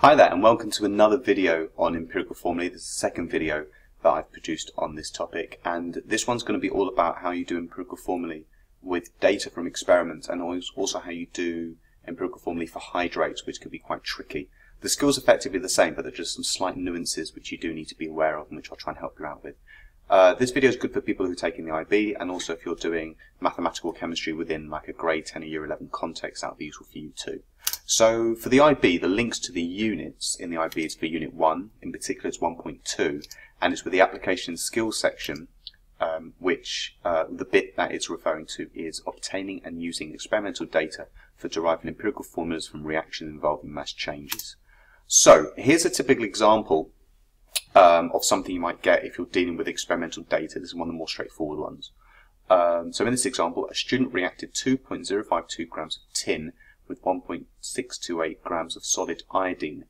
Hi there and welcome to another video on empirical formulae. This is the second video that I've produced on this topic, and this one's going to be all about how you do empirical formulae with data from experiments, and also how you do empirical formulae for hydrates, which can be quite tricky. The skills are effectively the same, but there are just some slight nuances which you do need to be aware of and which I'll try and help you out with. This video is good for people who are taking the IB, and also if you're doing mathematical chemistry within like a grade 10 or year 11 context, that will be useful for you too. So for the IB, the links to the units in the IB is for Unit 1, in particular it's 1.2, and it's with the application skills section, which the bit that it's referring to is obtaining and using experimental data for deriving empirical formulas from reactions involving mass changes. So here's a typical example of something you might get if you're dealing with experimental data. This is one of the more straightforward ones. So in this example, a student reacted 2.052 grams of tin with 1.628 grams of solid iodine.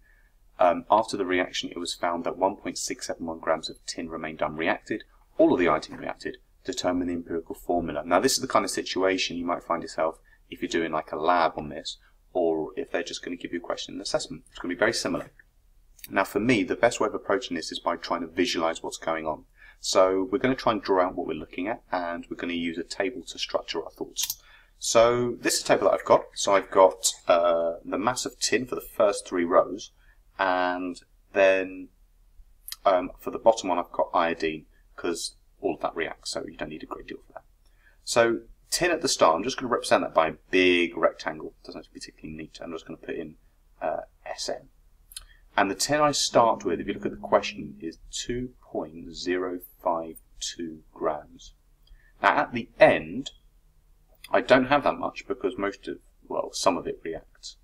After the reaction, it was found that 1.671 grams of tin remained unreacted. All of the iodine reacted. Determine the empirical formula. Now, this is the kind of situation you might find yourself if you're doing like a lab on this, or if they're just going to give you a question and assessment. It's going to be very similar. Now, for me, the best way of approaching this is by trying to visualize what's going on. So we're going to try and draw out what we're looking at, and we're going to use a table to structure our thoughts. So this is a table that I've got. So I've got the mass of tin for the first three rows, and then for the bottom one I've got iodine, because all of that reacts, so you don't need a great deal for that. So tin at the start, I'm just going to represent that by a big rectangle. It doesn't have to be particularly neat. I'm just going to put in SN. And the tin I start with, if you look at the question, is 2.052 grams. Now at the end, I don't have that much because some of it reacts.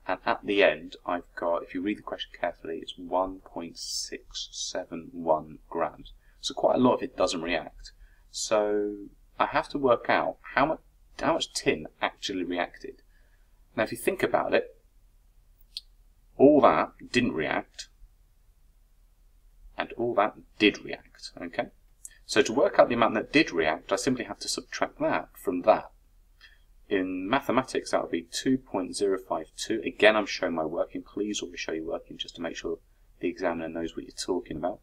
And at the end, I've got, if you read the question carefully, it's 1.671 grams. So quite a lot of it doesn't react. So I have to work out how much tin actually reacted. Now if you think about it, all that didn't react, and all that did react, okay? So to work out the amount that did react, I simply have to subtract that from that. In mathematics, that would be 2.052. Again, I'm showing my working. Please always show your working just to make sure the examiner knows what you're talking about.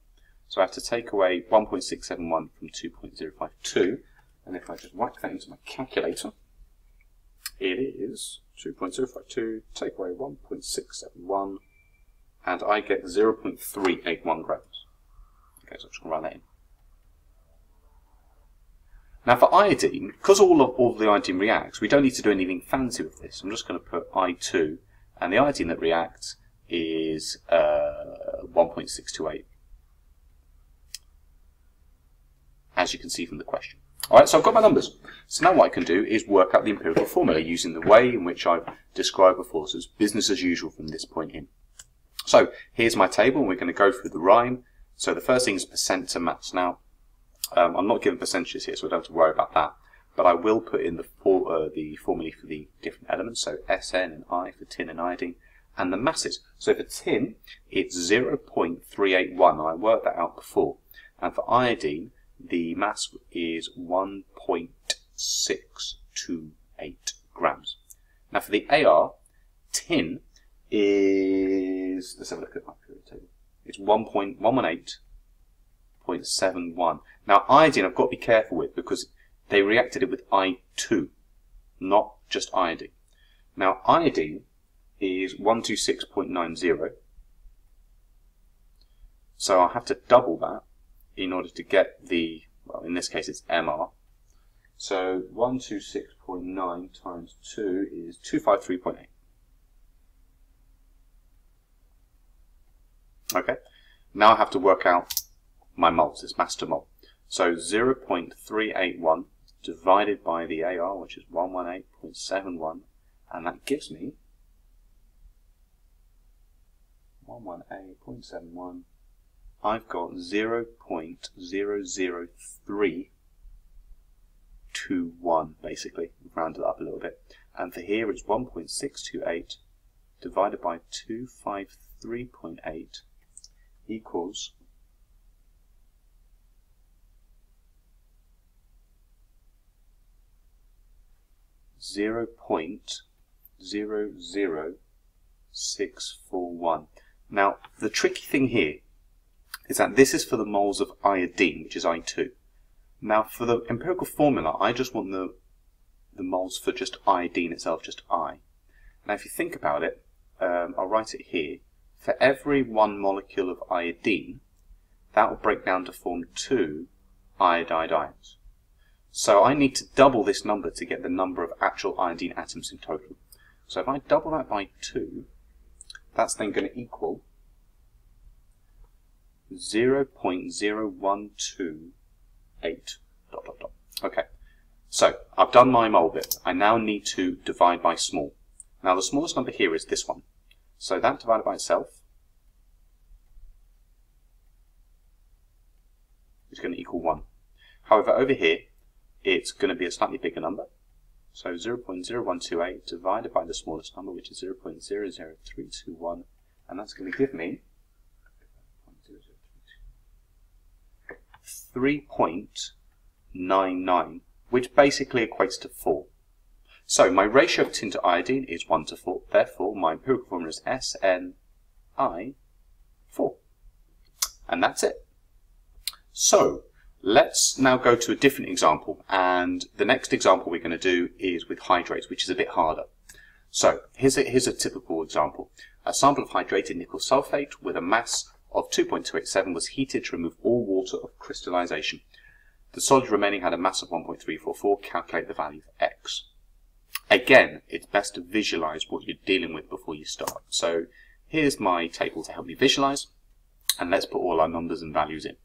So I have to take away 1.671 from 2.052, and if I just whack that into my calculator, it is 2.052, take away 1.671, and I get 0.381 grams. Okay, so I'm just going to write that in. Now for iodine, because all of the iodine reacts, we don't need to do anything fancy with this. I'm just going to put I2, and the iodine that reacts is 1.628, as you can see from the question. Alright, so I've got my numbers. So now what I can do is work out the empirical formula using the way in which I've described before. So it's business as usual from this point in. So here's my table, and we're going to go through the rhyme. So the first thing is percent to mass. Now, I'm not given percentages here, so I don't have to worry about that. But I will put in the formulae for the different elements. So Sn and I for tin and iodine, and the masses. So for tin, it's 0.381. I worked that out before. And for iodine, the mass is 1.628 grams. Now for the AR, tin is, let's have a look at my period table. It's 1.118.71. Now iodine I've got to be careful with because they reacted it with I2, not just iodine. Now iodine is 126.90. So I'll have to double that in order to get the, well, in this case it's MR. So 126.9 times 2 is 253.8. Okay, now I have to work out my moles, it's mass to mole. So 0.381 divided by the AR, which is 118.71, and that gives me 118.71. I've got 0.00321, basically, rounded up a little bit. And for here it's 1.628 divided by 253.8 equals 0.00641. Now, the tricky thing here is that this is for the moles of iodine, which is I2. Now, for the empirical formula, I just want the moles for just iodine itself, just I. Now, if you think about it, I'll write it here. For every one molecule of iodine, that will break down to form 2 iodide ions. So I need to double this number to get the number of actual iodine atoms in total. So if I double that by 2, that's then going to equal 0.0128 ... Okay, so I've done my mole bit. I now need to divide by small. Now the smallest number here is this one. So that divided by itself is going to equal 1. However, over here, it's going to be a slightly bigger number. So 0.0128 divided by the smallest number, which is 0.00321, and that's going to give me 3.99, which basically equates to 4. So my ratio of tin to iodine is 1 to 4. Therefore, my empirical formula is SNI4. And that's it. So let's now go to a different example. And the next example we're going to do is with hydrates, which is a bit harder. So here's a typical example. A sample of hydrated nickel sulfate with a mass of 2.287 was heated to remove all water of crystallization. The solid remaining had a mass of 1.344. Calculate the value of X. Again, it's best to visualize what you're dealing with before you start. So here's my table to help me visualize, and let's put all our numbers and values in.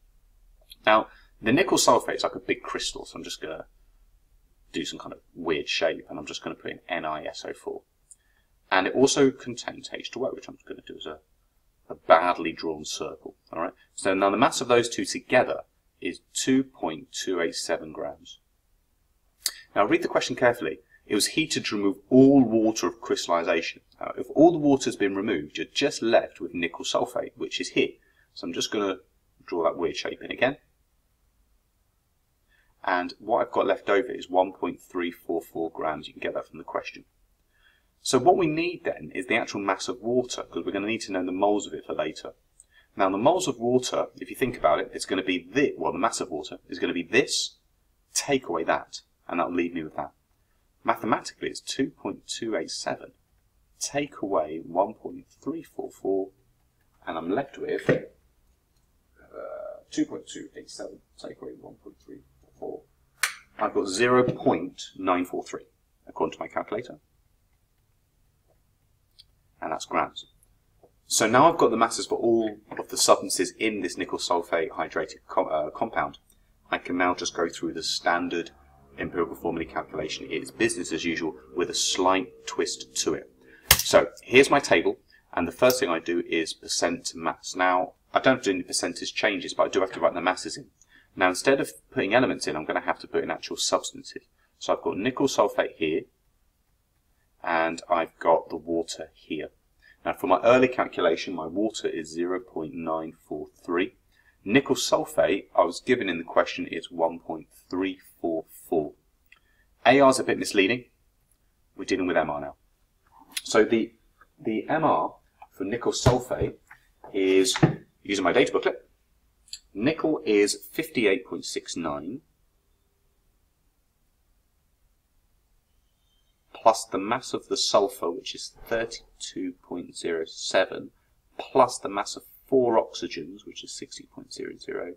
Now, the nickel sulfate is like a big crystal, so I'm just going to do some kind of weird shape, and I'm just going to put in NiSO4. And it also contains H2O, which I'm going to do as a badly drawn circle. All right. So now the mass of those two together is 2.287 grams. Now read the question carefully. It was heated to remove all water of crystallization. Now, if all the water has been removed, you're just left with nickel sulfate, which is here. So I'm just going to draw that weird shape in again. And what I've got left over is 1.344 grams. You can get that from the question. So what we need then is the actual mass of water, because we're going to need to know the moles of it for later. Now the moles of water, if you think about it, it's going to be this, well, the mass of water is going to be this, take away that, and that will leave me with that. Mathematically, it's 2.287, take away 1.344, and I'm left with 2.287, take away 1.344. I've got 0.943, according to my calculator. And that's grams. So now I've got the masses for all of the substances in this nickel sulfate hydrated compound. I can now just go through the standard empirical formulae calculation. It's business as usual with a slight twist to it. So here's my table, and the first thing I do is percent to mass. Now I don't have to do any percentage changes, but I do have to write the masses in. Now instead of putting elements in, I'm going to have to put in actual substances. So I've got nickel sulfate here, and I've got the water here. Now for my early calculation, my water is 0.943. Nickel sulfate, I was given in the question, is 1.344. AR is a bit misleading. We're dealing with MR now. So the MR for nickel sulfate is, using my data booklet, nickel is 58.69 plus the mass of the sulfur, which is 32.07, plus the mass of 4 oxygens, which is 60.00,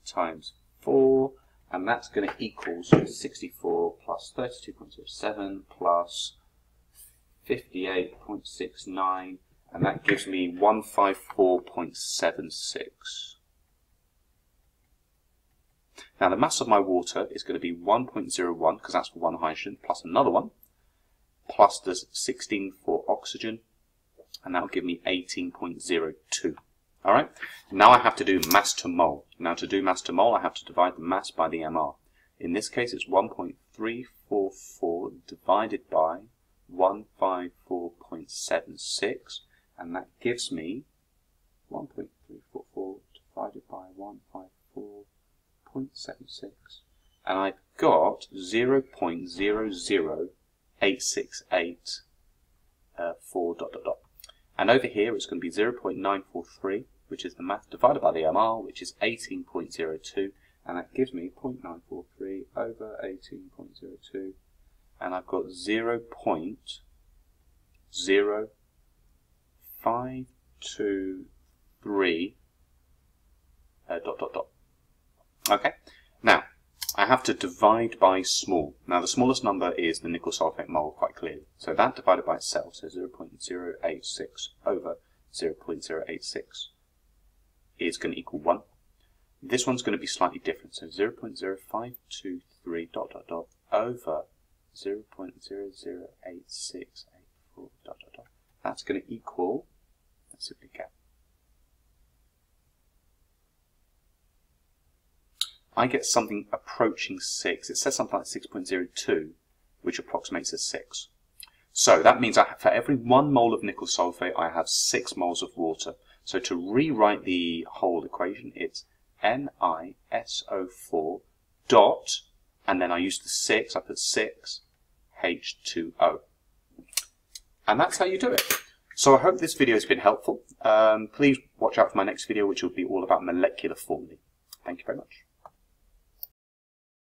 times 4, and that's going to equal 64 plus 32.07 plus 58.69, and that gives me 154.76. Now the mass of my water is going to be 1.01, because that's for one hydrogen, plus another one, plus there's 16 for oxygen, and that will give me 18.02. Alright, now I have to do mass to mole. Now to do mass to mole, I have to divide the mass by the MR. In this case, it's 1.344 divided by 154.76, and that gives me 1.344 divided by 154.76, and I've got 0.00868 4 ... And over here it's going to be 0.943, which is the mass, divided by the mR, which is 18.02, and that gives me 0.943 over 18.02, and I've got 0.0523 ... Okay, now I have to divide by small. Now the smallest number is the nickel sulfate mole, quite clearly. So that divided by itself, so 0.086 over 0.086 is going to equal 1. This one's going to be slightly different, so 0.0523 ... over 0.008684 ... That's going to equal, let's simply get, I get something approaching 6. It says something like 6.02, which approximates as 6. So that means for every 1 mole of nickel sulfate, I have 6 moles of water. So to rewrite the whole equation, it's NiSO4 dot, and then I use the 6, I put 6 H2O. And that's how you do it. So I hope this video has been helpful. Please watch out for my next video, which will be all about molecular formulae. Thank you very much.